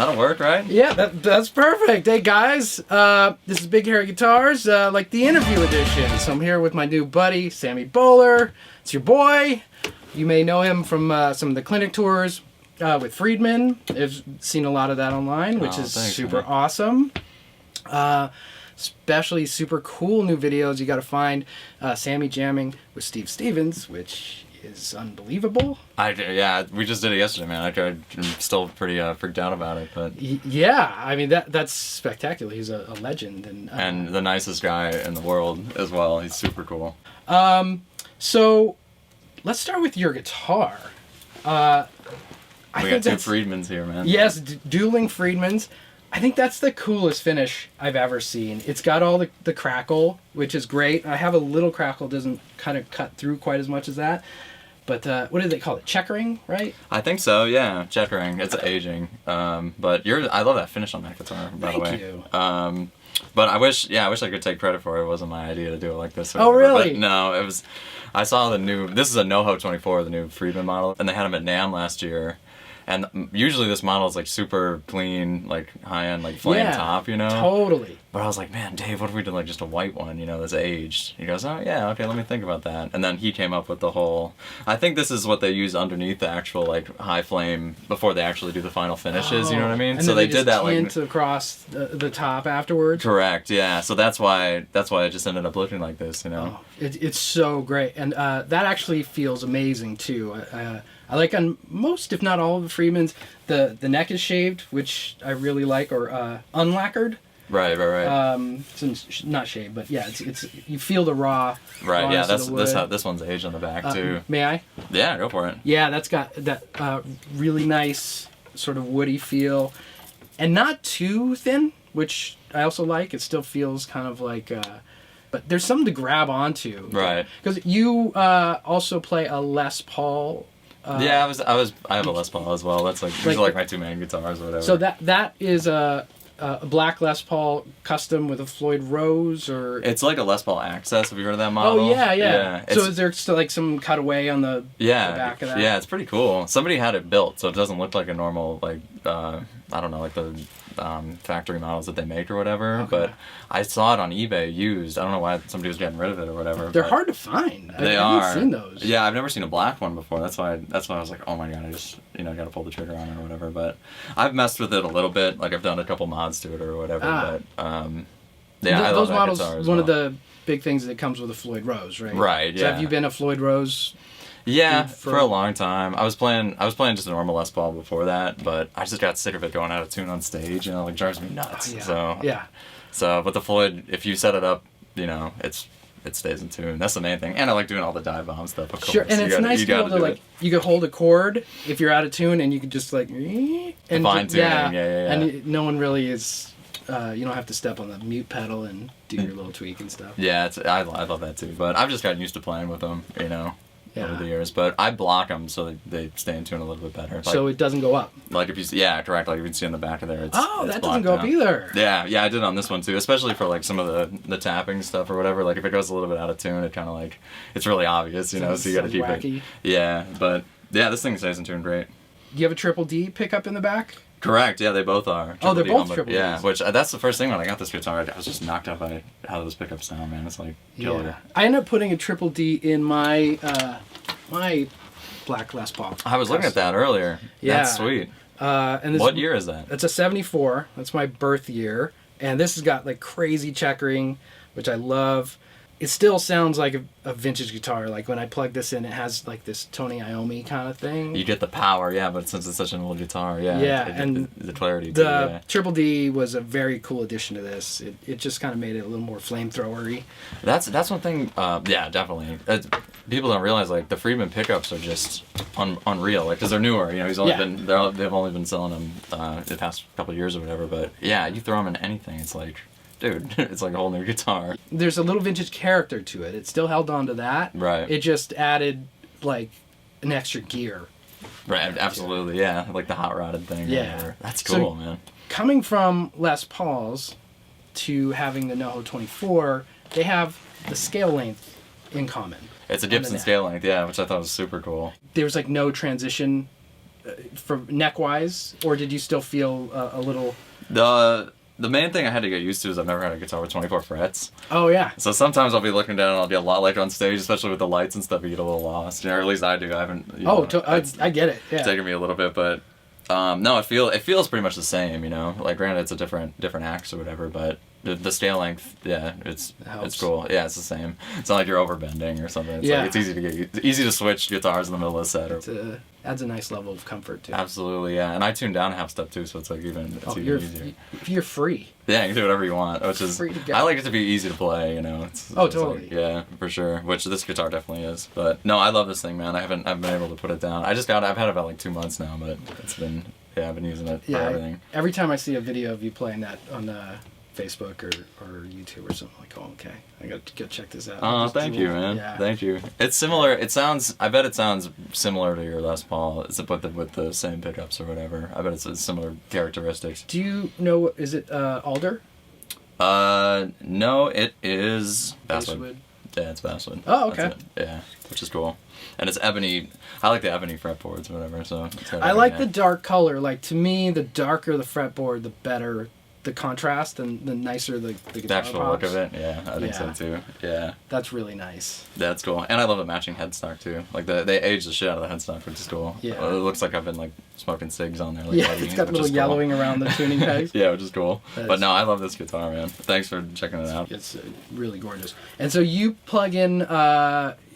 That'll work, right? Yeah, that's perfect. Hey guys, this is Big Hairy Guitars, like the interview edition. So I'm here with my new buddy, Sammy Boller. It's your boy. You may know him from some of the clinic tours with Friedman. I've seen a lot of that online, which is thanks, super man. awesome. Especially super cool new videos. You got to find Sammy jamming with Steve Stevens, which is unbelievable. Yeah, we just did it yesterday, man. I'm still pretty freaked out about it, but Yeah, I mean that's spectacular. He's a legend and the nicest guy in the world as well. He's super cool. So let's start with your guitar. We got two Friedmans here, man. Yes, dueling Friedmans. I think that's the coolest finish I've ever seen. It's got all the crackle, which is great. I have a little crackle, doesn't kind of cut through quite as much as that. But what do they call it? Checkering, right? I think so, yeah. Checkering. It's aging. But I love that finish on that guitar, by the way. Thank you. But I wish I could take credit for it. It wasn't my idea to do it like this. Oh, really? But no, it was. I saw this is a NoHo 24, the new Friedman model, and they had them at NAMM last year. And usually this model is like super clean, like high-end, like flame top, you know? Totally. But I was like, man, Dave, what if we did like just a white one, you know, that's aged? He goes, oh yeah, okay, let me think about that. And then he came up with the whole, I think this is what they use underneath the actual like high flame before they actually do the final finishes, you know what I mean? And so then they did that tint across the top afterwards. Correct, yeah. So that's why it just ended up looking like this, you know? Oh, it's so great. And that actually feels amazing too. I like on most, if not all of the Friedmans, the neck is shaved, which I really like, or unlacquered. Right. Since not shaved, but yeah, it's you feel the raw. Right, yeah, that's how this one's aged on the back too. May I? Yeah, go for it. Yeah, that's got that really nice sort of woody feel, and not too thin, which I also like. It still feels kind of like, but there's something to grab onto. Right. Because you also play a Les Paul. Yeah, I have a Les Paul as well. That's these are like my two main guitars or whatever. So that is a black Les Paul custom with a Floyd Rose, or it's like a Les Paul Access. Have you heard of that model? Oh yeah. So It's, is there still like some cutaway on the back of that? Yeah, it's pretty cool. Somebody had it built, so it doesn't look like a normal like I don't know, like the factory models that they make or whatever. Okay. But I saw it on eBay used. I don't know why somebody was getting rid of it or whatever. They're hard to find. They are. I've seen those. Yeah, I've never seen a black one before. That's why I was like, oh my god, I just got to pull the trigger on it or whatever. But I've messed with it a little bit. Like I've done a couple mods to it or whatever. But yeah, I love those that models. guitar as One well. of the big things that comes with a Floyd Rose, right? Right. Yeah. So have you been a Floyd Rose? Yeah, for a long time. I was playing just a normal Les Paul before that, but I just got sick of it going out of tune on stage, like drives me nuts. So but the Floyd, if you set it up, it stays in tune. That's the main thing. And I like doing all the dive bomb stuff, of course. Sure, and it's nice to be able to like you could hold a chord if you're out of tune, and you could just like and fine tuning. Yeah. And no one really is. You don't have to step on the mute pedal and do your little tweak and stuff. Yeah, I love that too. But I've just gotten used to playing with them, over the years. But I block them so that they stay in tune a little bit better. Like, so it doesn't go up. Like if you, correct. Like you can see on the back of there. It's that doesn't go up either. Yeah, I did on this one too, especially for like some of the tapping stuff or whatever. Like if it goes a little bit out of tune, it kind of like it's really obvious, so you got to keep wacky. it. Yeah, but this thing stays in tune great. Do you have a triple D pickup in the back? Correct. Yeah, they both are. They're both triple Ds. Yeah, which that's the first thing when I got this guitar. I was just knocked out by how those pickups sound, man. It's like killer. Yeah. I ended up putting a triple D in my my black Les Paul. I was looking at that earlier. Yeah, that's sweet. And what year is that? It's a '74. That's my birth year, and this has got like crazy checkering, which I love. It still sounds like a vintage guitar. Like when I plug this in, it has like this Tony Iommi kind of thing. You get the power, but since it's such an old guitar, and the clarity. The Triple D was a very cool addition to this. It just kind of made it a little more flamethrowery. That's one thing. Definitely. People don't realize like the Friedman pickups are just unreal. Like because they're newer. He's only they've only been selling them the past couple of years or whatever. But you throw them in anything, it's like. Dude, it's like a whole new guitar. There's a little vintage character to it. It still held on to that. Right. It just added, like, an extra gear. Right, absolutely, yeah. Like the hot rodded thing. Yeah. That's cool, man. Coming from Les Pauls to having the NoHo 24, they have the scale length in common. It's a Gibson scale length, which I thought was super cool. There was, like, no transition for neck wise, or did you still feel a little? The main thing I had to get used to is I've never had a guitar with 24 frets. Oh yeah. So sometimes I'll be looking down and I'll be a lot like on stage, especially with the lights and stuff. You get a little lost, or at least I do. I haven't. I get it. Yeah. It's taken me a little bit, but no, it feels pretty much the same. Like granted, it's a different axe or whatever, but the scale length, yeah, it's cool. Yeah, it's the same. It's not like you're overbending or something. It's like it's easy to switch guitars in the middle of the set. Adds a nice level of comfort too. Absolutely, yeah. And I tune down half step too, so it's like even easier. You're free. Yeah, you can do whatever you want, which is I like it to be easy to play. Totally. Yeah, for sure. Which this guitar definitely is. But no, I love this thing, man. I've been able to put it down. I've had it about like 2 months now, but I've been using it for everything. Every time I see a video of you playing that on Facebook or YouTube or something, like, oh, okay, I got to go check this out. Oh, thank you, man. Yeah. Thank you. It's similar. I bet it sounds similar to your Les Paul, with the same pickups or whatever. I bet it's similar characteristics. Do you know, is it Alder? No, it is basswood. Yeah, it's basswood. Oh, okay. Yeah, which is cool. And it's ebony. I like the ebony fretboards or whatever. So I like the dark color. Like, to me, the darker the fretboard, the better the contrast and the nicer the guitar the actual pops. Look of it. Yeah, I think so too. Yeah, that's really nice. That's cool. And I love the matching headstock too. Like they age the shit out of the headstock, which is cool. Yeah, it looks like I've been like smoking cigs on there. Like, it's got a little yellowing around the tuning pegs. Yeah, which is cool. But no, I love this guitar, man. Thanks for checking it out. It's really gorgeous. And so you plug in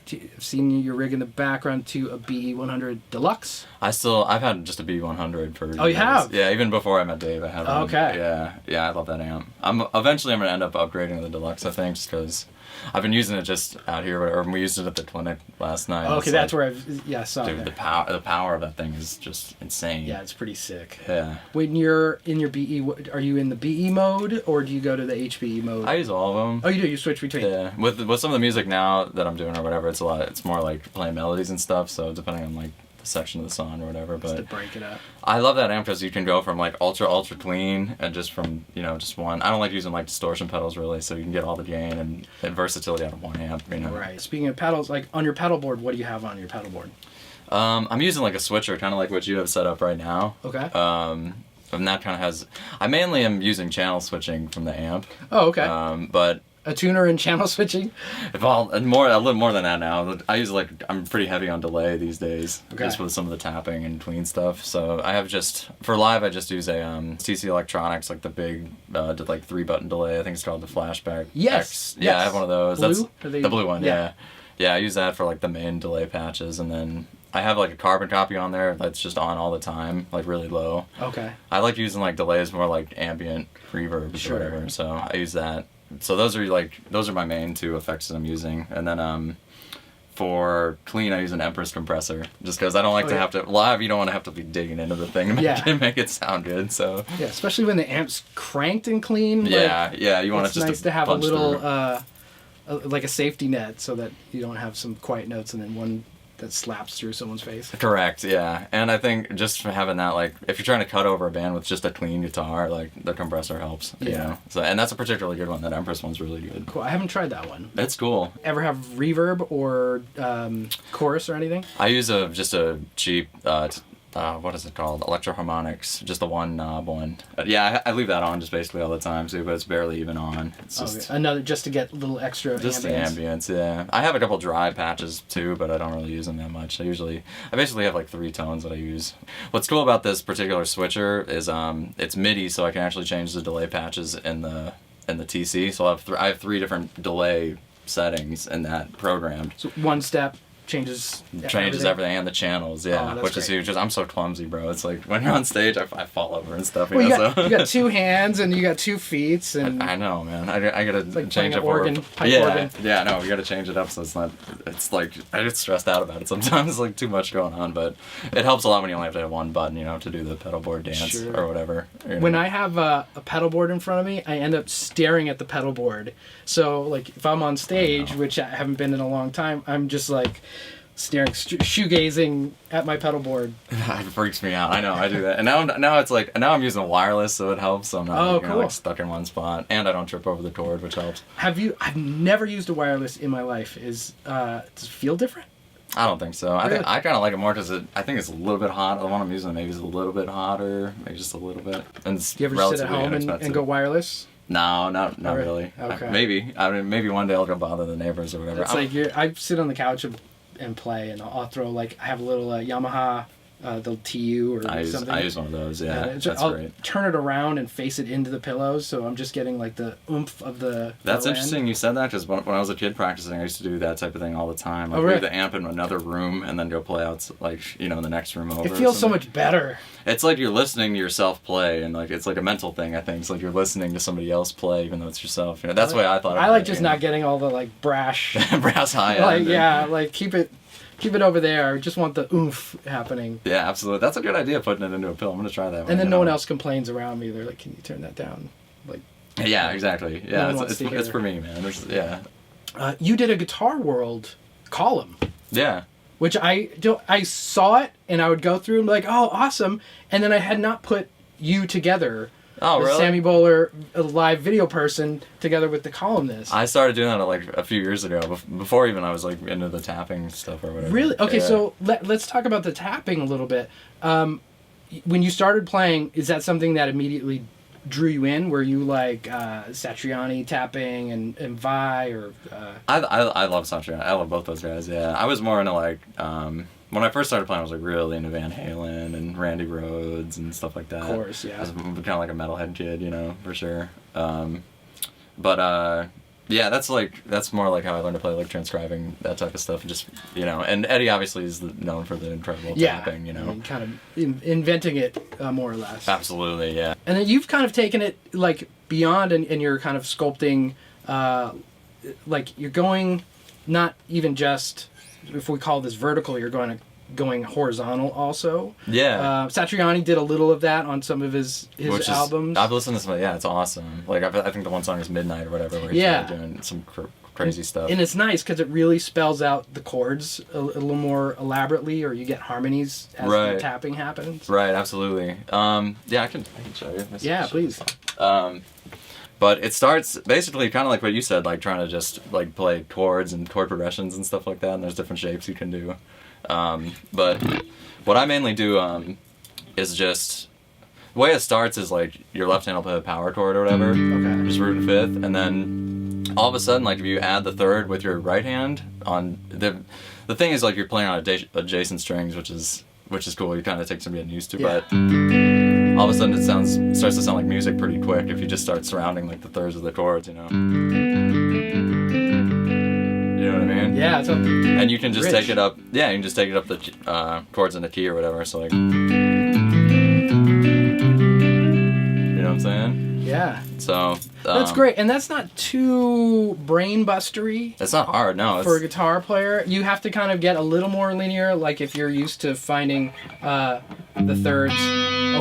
I've seen your rig in the background to a BE100 Deluxe. I've had just a BE100 for years. Oh, you have? Yeah, even before I met Dave, I had one. Okay. Yeah, I love that amp. Eventually I'm going to end up upgrading to the Deluxe, I think, just because I've been using it just out here, or we used it at the clinic last night. Okay, that's where I saw it. Dude, the power of that thing is just insane. Yeah, it's pretty sick. Yeah. When you're in your BE, are you in the BE mode, or do you go to the HBE mode? I use all of them. Oh, you do? You switch between? Yeah. With some of the music now that I'm doing or whatever, it's more like playing melodies and stuff, so depending on like the section of the song or whatever. But just to break it up. I love that amp because you can go from like ultra clean and just from just one. I don't like using like distortion pedals really, so you can get all the gain and versatility out of one amp. Right. Speaking of pedals, like on your pedal board, what do you have on your pedal board? I'm using like a switcher, kind of like what you have set up right now. Okay. And that kind of has. I mainly am using channel switching from the amp. Oh, okay. But a tuner and channel switching? A little more than that now. I use I'm pretty heavy on delay these days, just with some of the tapping and tween stuff. So I have for live I just use a TC Electronics, like the big 3-button delay. I think it's called the Flashback. Yes. X. Yeah, I have one of those. Blue? That's the blue one. Yeah. I use that for like the main delay patches, and then I have like a carbon copy on there that's just on all the time, like really low. Okay. I like using like delays more like ambient reverb or whatever. So I use that. So those are my main two effects that I'm using, and then for clean I use an Empress compressor just because I don't like to have to live. You don't want to have to be digging into the thing to make it sound good. So yeah, especially when the amp's cranked and clean. Yeah, you want it just nice to have a little like a safety net so that you don't have some quiet notes and then one that slaps through someone's face. Correct, yeah. And I think just for having that, like, if you're trying to cut over a band with just a clean guitar, like, the compressor helps, you know? So, and that's a particularly good one. That Empress one's really good. Cool. I haven't tried that one. It's cool. Ever have reverb or chorus or anything? I use just a cheap, what is it called? Electro-Harmonics. Just the one knob one. Yeah, I leave that on just basically all the time, too, but it's barely even on. It's just... Another, just to get a little extra just ambience. The ambience, yeah. I have a couple dry patches, too, but I don't really use them that much. I basically have like 3 tones that I use. What's cool about this particular switcher is it's MIDI, so I can actually change the delay patches in the TC. So I have 3 different delay settings in that programmed. So one step changes everything and the channels, which is huge. I'm so clumsy, bro. It's like when you're on stage, I fall over and stuff. You got 2 hands and you got 2 feet, and I know, man. I gotta like change up organ. No, we gotta change it up so it's not. It's like I get stressed out about it sometimes. It's like too much going on, but it helps a lot when you only have to have one button, to do the pedal board dance or whatever. When I have a pedal board in front of me, I end up staring at the pedal board. So like if I'm on stage, which I haven't been in a long time, I'm just like staring, shoegazing at my pedal board. It freaks me out. I know, I do that. And now it's like, now I'm using wireless, so it helps. So I'm not like stuck in one spot, and I don't trip over the cord, which helps. I've never used a wireless in my life. Does it feel different? I don't think so. Really? I kind of like it more because I think it's a little bit hot. The one I'm using maybe is a little bit hotter, maybe just a little bit. And it's Do you ever sit at home and go wireless? No, not really. Okay. Maybe. I mean, maybe one day I'll go bother the neighbors or whatever. It's like I sit on the couch and play, and I'll throw like I have a little Yamaha. The TU or something. I use one of those, yeah. That's I'll great. Turn it around and face it into the pillows, so I'm just getting like the oomph of the. That's interesting you said that, because when I was a kid practicing, I used to do that type of thing all the time. Like leave the amp in another room and then go play out, like, in the next room over. It feels so much better. It's like you're listening to yourself play, and like it's like a mental thing. I think it's like you're listening to somebody else play, even though it's yourself. That's the way I thought. I like just not getting all the like brash. brass high end. Like keep it over there. I just want the oomph happening. Yeah, absolutely. That's a good idea, putting it into a pill. I'm gonna try that. And then no one else complains around me. They're like, "Can you turn that down?" Like. Yeah, exactly. Yeah, it's for me, man. You did a Guitar World column. Yeah. Which I saw it and I would go through and be like, oh, awesome, and then I had not put you together. Oh, really? Sammy Boller, a live video person, together with the columnist. I started doing that like a few years ago, before even I was like into the tapping stuff or whatever. Really? Okay, so let's talk about the tapping a little bit. When you started playing, is that something that immediately drew you in? Were you like Satriani tapping and Vi or? I love Satriani. I love both those guys. Yeah, I was more into like. When I first started playing, I was like really into Van Halen and Randy Rhoads and stuff like that. Of course, yeah. I was kind of like a metalhead kid, for sure. Yeah, that's more like how I learned to play, like transcribing that type of stuff, and just And Eddie obviously is known for the incredible tapping, and kind of inventing it more or less. Absolutely, yeah. And then you've kind of taken it like beyond, and you're kind of sculpting, like you're going, not even just. If we call this vertical, you're going horizontal also. Yeah. Satriani did a little of that on some of his albums. I've listened to some. Yeah, it's awesome. Like I think the one song is Midnight or whatever, where he's really doing some crazy stuff. And it's nice because it really spells out the chords a little more elaborately, or you get harmonies as the tapping happens. Right. Absolutely. Yeah, I can show you. Yeah, please. But it starts basically kind of like what you said, like trying to just like play chords and chord progressions and stuff like that, and there's different shapes you can do. But what I mainly do is just... The way it starts is like your left hand will play the power chord or whatever, just root and fifth, and then all of a sudden, like if you add the third with your right hand on... The thing is like you're playing on adjacent strings, which is cool. You kind of take some getting used to, but... All of a sudden it starts to sound like music pretty quick if you just start surrounding like the thirds of the chords, You know what I mean? Yeah, it's and you can just take it up. Yeah, you can just take it up the chords in the key or whatever. So like, you know what I'm saying? Yeah. So that's great, and that's not too brain bustery. It's not hard, no. For a guitar player, you have to kind of get a little more linear. Like if you're used to finding the thirds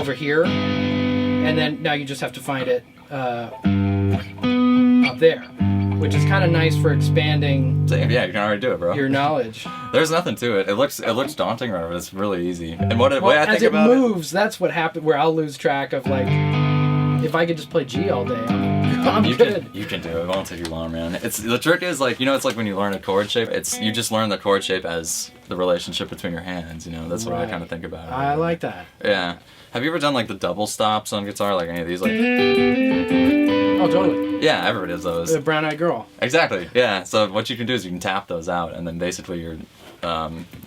over here, and then now you just have to find it up there, which is kind of nice for expanding. Yeah, you can already do it, bro. Your knowledge. There's nothing to it. It looks daunting, right? But it's really easy. And way I think about it moves, that's what happened. Where I'll lose track of like, if I could just play G all day, I'm good. You can do it. It won't take you long, man. The trick is like it's like when you learn a chord shape. You just learn the chord shape as the relationship between your hands. That's what I kind of think about it. I like that. Yeah. Have you ever done like the double stops on guitar, like any of these, like? Oh, totally. Yeah, everybody does those. The Brown Eyed Girl. Exactly. Yeah. So what you can do is you can tap those out, and then basically you're,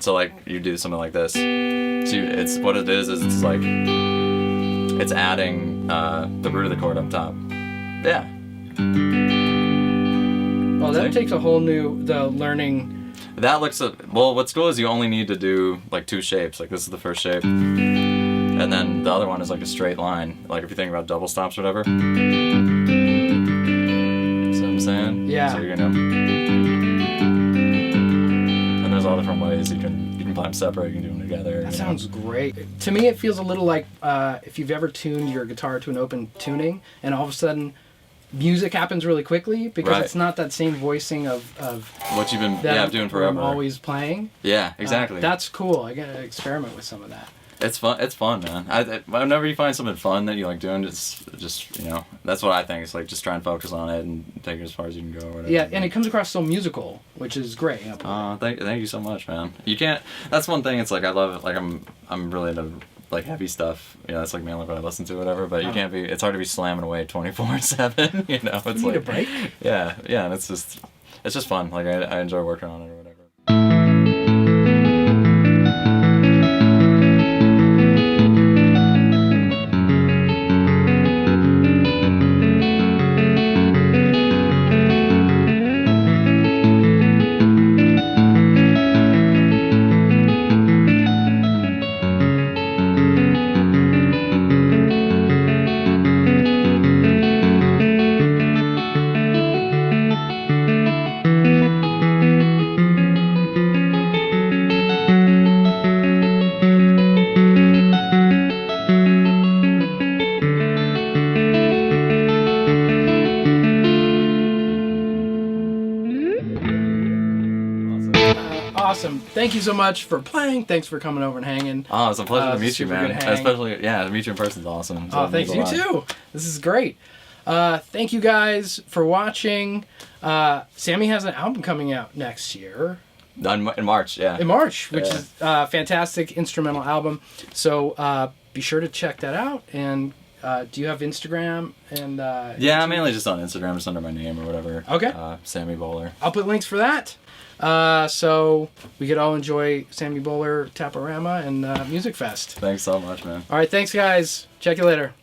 so like you do something like this. So it's what it is it's like, it's adding the root of the chord up top. Yeah. Well, that takes a whole new learning. That looks well. What's cool is you only need to do like two shapes. Like this is the first shape. And then the other one is like a straight line. Like if you think about double stops or whatever. See what I'm saying? Yeah. So you're gonna... And there's all different ways you can play them separate, you can do them together. That sounds great. To me it feels a little like if you've ever tuned your guitar to an open tuning and all of a sudden music happens really quickly because it's not that same voicing of what you've been doing forever. I'm always playing. Yeah, exactly. That's cool. I gotta experiment with some of that. It's fun. It's fun, man. Whenever you find something fun that you like doing, just that's what I think. It's like just try and focus on it and take it as far as you can go. Or whatever. Yeah, and it comes across so musical, which is great. Thank you so much, man. You can't. That's one thing. It's like I love it. Like I'm really into like heavy stuff. That's like mainly what I listen to, whatever. But you can't be. It's hard to be slamming away 24/7. It's you need a break. Yeah, and it's just fun. Like I enjoy working on it or whatever. Awesome. Thank you so much for playing. Thanks for coming over and hanging. Oh, it's a pleasure to meet you, man. Especially, to meet you in person is awesome. So thanks, you too. This is great. Thank you guys for watching. Sammy has an album coming out next year. In March, yeah. In March, which is a fantastic instrumental album. So be sure to check that out. And do you have Instagram? And yeah, I'm mainly just on Instagram, just under my name or whatever. Okay. Sammy Boller. I'll put links for that. So we could all enjoy Sammy Boller Taporama and Music Fest. Thanks so much, man. All right, thanks guys. Check you later.